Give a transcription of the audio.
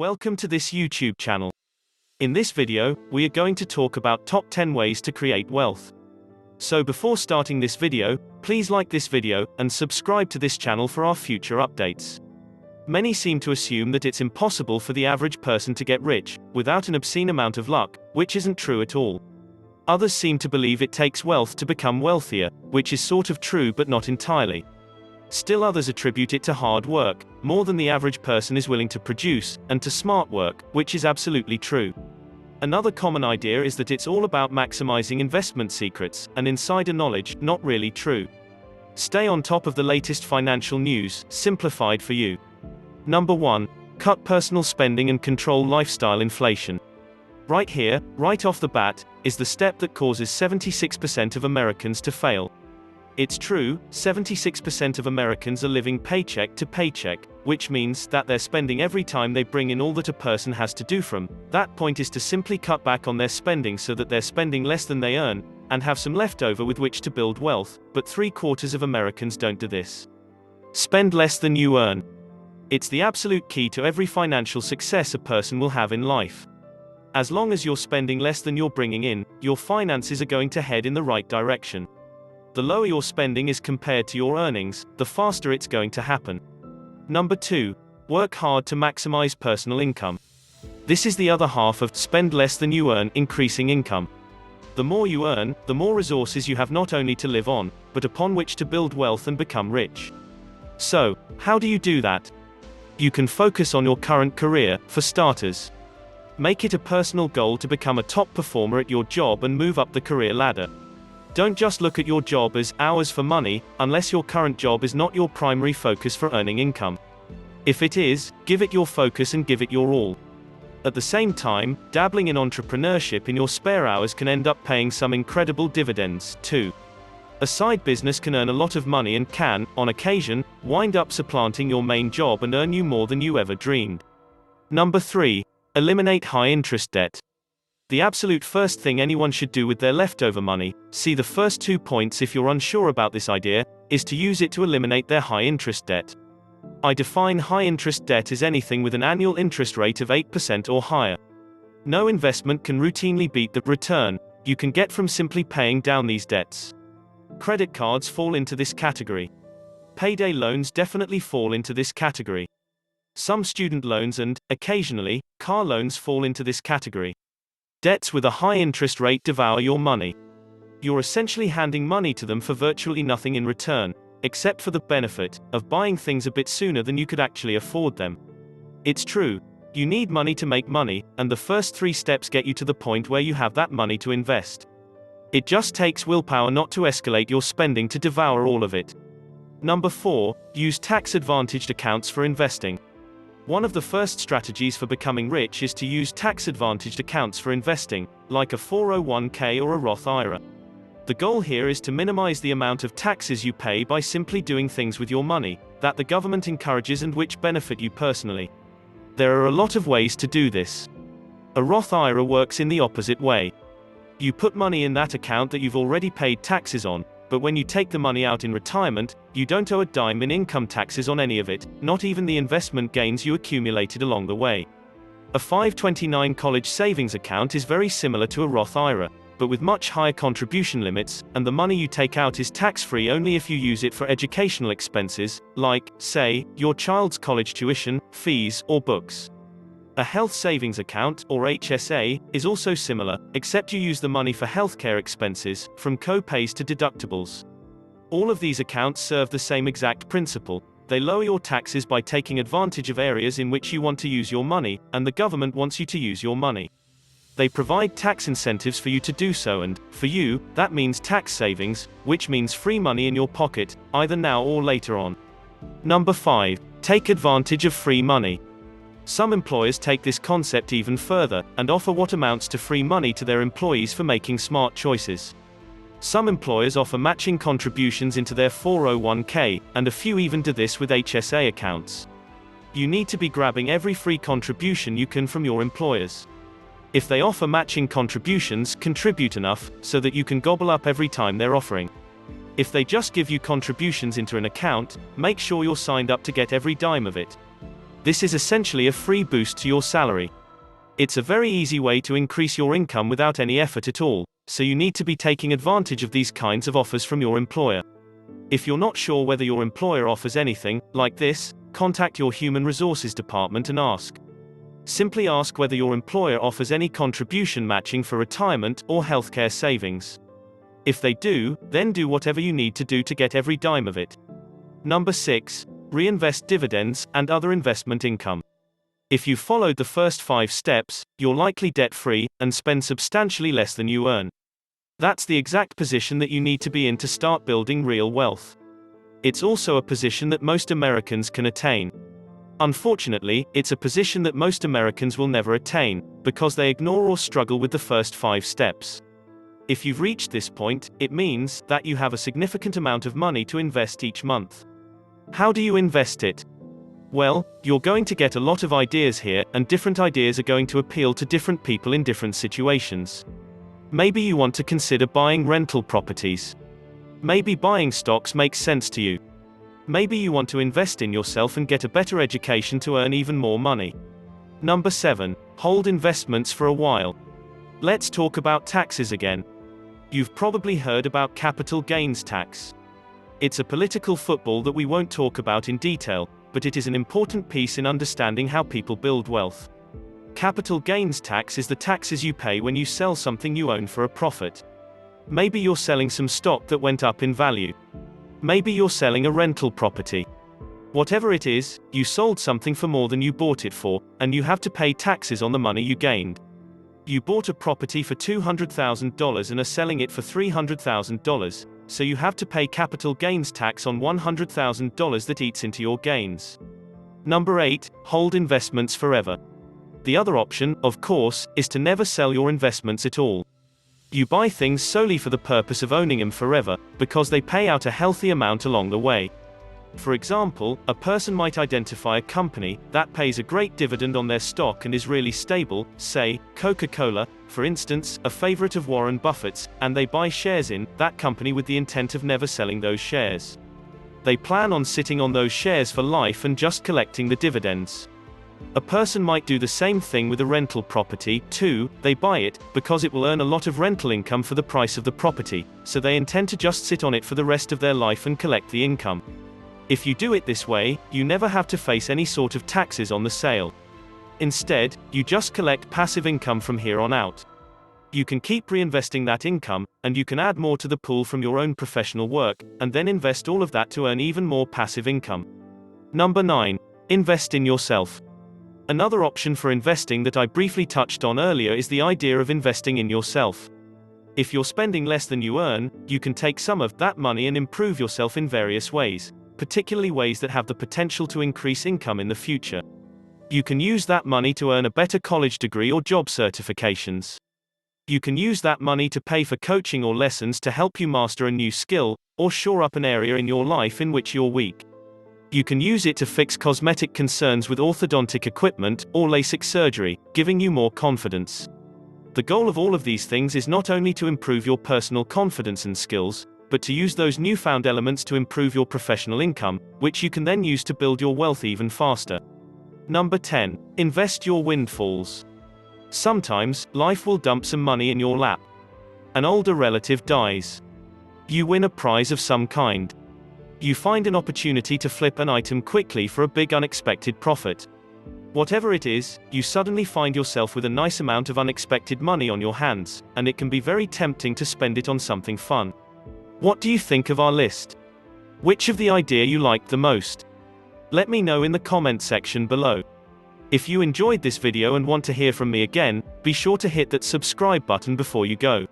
Welcome to this YouTube channel. In this video, we are going to talk about top 10 ways to create wealth. So before starting this video, please like this video and subscribe to this channel for our future updates. Many seem to assume that it's impossible for the average person to get rich without an obscene amount of luck, which isn't true at all. Others seem to believe it takes wealth to become wealthier, which is sort of true but not entirely. Still others attribute it to hard work, more than the average person is willing to produce, and to smart work, which is absolutely true. Another common idea is that it's all about maximizing investment secrets and insider knowledge, not really true. Stay on top of the latest financial news, simplified for you. Number 1. Cut personal spending and control lifestyle inflation. Right here, right off the bat, is the step that causes 76% of Americans to fail. It's true, 76% of Americans are living paycheck to paycheck, which means that they're spending every time they bring in all that a person has to do. From that point is to simply cut back on their spending so that they're spending less than they earn, and have some left over with which to build wealth, but 3/4 of Americans don't do this. Spend less than you earn. It's the absolute key to every financial success a person will have in life. As long as you're spending less than you're bringing in, your finances are going to head in the right direction. The lower your spending is compared to your earnings, the faster it's going to happen. Number 2. Work hard to maximize personal income. This is the other half of spend less than you earn, increasing income. The more you earn, the more resources you have not only to live on, but upon which to build wealth and become rich. So, how do you do that? You can focus on your current career, for starters. Make it a personal goal to become a top performer at your job and move up the career ladder. Don't just look at your job as hours for money, unless your current job is not your primary focus for earning income. If it is, give it your focus and give it your all. At the same time, dabbling in entrepreneurship in your spare hours can end up paying some incredible dividends, too. A side business can earn a lot of money and can, on occasion, wind up supplanting your main job and earn you more than you ever dreamed. Number 3. Eliminate high-interest debt. The absolute first thing anyone should do with their leftover money, see the first 2 points if you're unsure about this idea, is to use it to eliminate their high-interest debt. I define high-interest debt as anything with an annual interest rate of 8% or higher. No investment can routinely beat the return you can get from simply paying down these debts. Credit cards fall into this category. Payday loans definitely fall into this category. Some student loans and, occasionally, car loans fall into this category. Debts with a high interest rate devour your money. You're essentially handing money to them for virtually nothing in return, except for the benefit of buying things a bit sooner than you could actually afford them. It's true, you need money to make money, and the first 3 steps get you to the point where you have that money to invest. It just takes willpower not to escalate your spending to devour all of it. Number 4. Use tax-advantaged accounts for investing. One of the first strategies for becoming rich is to use tax-advantaged accounts for investing, like a 401k or a Roth IRA. The goal here is to minimize the amount of taxes you pay by simply doing things with your money that the government encourages and which benefit you personally. There are a lot of ways to do this. A Roth IRA works in the opposite way. You put money in that account that you've already paid taxes on, but when you take the money out in retirement, you don't owe a dime in income taxes on any of it, not even the investment gains you accumulated along the way. A 529 college savings account is very similar to a Roth IRA, but with much higher contribution limits, and the money you take out is tax-free only if you use it for educational expenses, like, say, your child's college tuition, fees, or books. A health savings account, or HSA, is also similar, except you use the money for healthcare expenses, from co-pays to deductibles. All of these accounts serve the same exact principle. They lower your taxes by taking advantage of areas in which you want to use your money, and the government wants you to use your money. They provide tax incentives for you to do so, and, for you, that means tax savings, which means free money in your pocket, either now or later on. Number 5. Take advantage of free money. Some employers take this concept even further, and offer what amounts to free money to their employees for making smart choices. Some employers offer matching contributions into their 401k, and a few even do this with HSA accounts. You need to be grabbing every free contribution you can from your employers. If they offer matching contributions, contribute enough, so that you can gobble up every time they're offering. If they just give you contributions into an account, make sure you're signed up to get every dime of it. This is essentially a free boost to your salary. It's a very easy way to increase your income without any effort at all, so you need to be taking advantage of these kinds of offers from your employer. If you're not sure whether your employer offers anything like this, contact your human resources department and ask. Simply ask whether your employer offers any contribution matching for retirement or healthcare savings. If they do, then do whatever you need to do to get every dime of it. Number 6. Reinvest dividends and other investment income. If you followed the first 5 steps, you're likely debt-free and spend substantially less than you earn. That's the exact position that you need to be in to start building real wealth. It's also a position that most Americans can attain. Unfortunately, it's a position that most Americans will never attain, because they ignore or struggle with the first 5 steps. If you've reached this point, it means that you have a significant amount of money to invest each month. How do you invest it? Well, you're going to get a lot of ideas here, and different ideas are going to appeal to different people in different situations. Maybe you want to consider buying rental properties. Maybe buying stocks makes sense to you. Maybe you want to invest in yourself and get a better education to earn even more money. Number 7. Hold investments for a while. Let's talk about taxes again. You've probably heard about capital gains tax. It's a political football that we won't talk about in detail, but it is an important piece in understanding how people build wealth. Capital gains tax is the taxes you pay when you sell something you own for a profit. Maybe you're selling some stock that went up in value. Maybe you're selling a rental property. Whatever it is, you sold something for more than you bought it for, and you have to pay taxes on the money you gained. You bought a property for $200,000 and are selling it for $300,000, so you have to pay capital gains tax on $100,000 that eats into your gains. Number 8. Hold investments forever. The other option, of course, is to never sell your investments at all. You buy things solely for the purpose of owning them forever, because they pay out a healthy amount along the way. For example, a person might identify a company that pays a great dividend on their stock and is really stable, say, Coca-Cola, for instance, a favorite of Warren Buffett's, and they buy shares in that company with the intent of never selling those shares. They plan on sitting on those shares for life and just collecting the dividends. A person might do the same thing with a rental property, too. They buy it because it will earn a lot of rental income for the price of the property, so they intend to just sit on it for the rest of their life and collect the income. If you do it this way, you never have to face any sort of taxes on the sale. Instead, you just collect passive income from here on out. You can keep reinvesting that income, and you can add more to the pool from your own professional work, and then invest all of that to earn even more passive income. Number 9. Invest in yourself. Another option for investing that I briefly touched on earlier is the idea of investing in yourself. If you're spending less than you earn, you can take some of that money and improve yourself in various ways, particularly ways that have the potential to increase income in the future. You can use that money to earn a better college degree or job certifications. You can use that money to pay for coaching or lessons to help you master a new skill, or shore up an area in your life in which you're weak. You can use it to fix cosmetic concerns with orthodontic equipment, or LASIK surgery, giving you more confidence. The goal of all of these things is not only to improve your personal confidence and skills, but to use those newfound elements to improve your professional income, which you can then use to build your wealth even faster. Number 10. Invest your windfalls. Sometimes, life will dump some money in your lap. An older relative dies. You win a prize of some kind. You find an opportunity to flip an item quickly for a big unexpected profit. Whatever it is, you suddenly find yourself with a nice amount of unexpected money on your hands, and it can be very tempting to spend it on something fun. What do you think of our list? Which of the idea you liked the most? Let me know in the comment section below. If you enjoyed this video and want to hear from me again, be sure to hit that subscribe button before you go.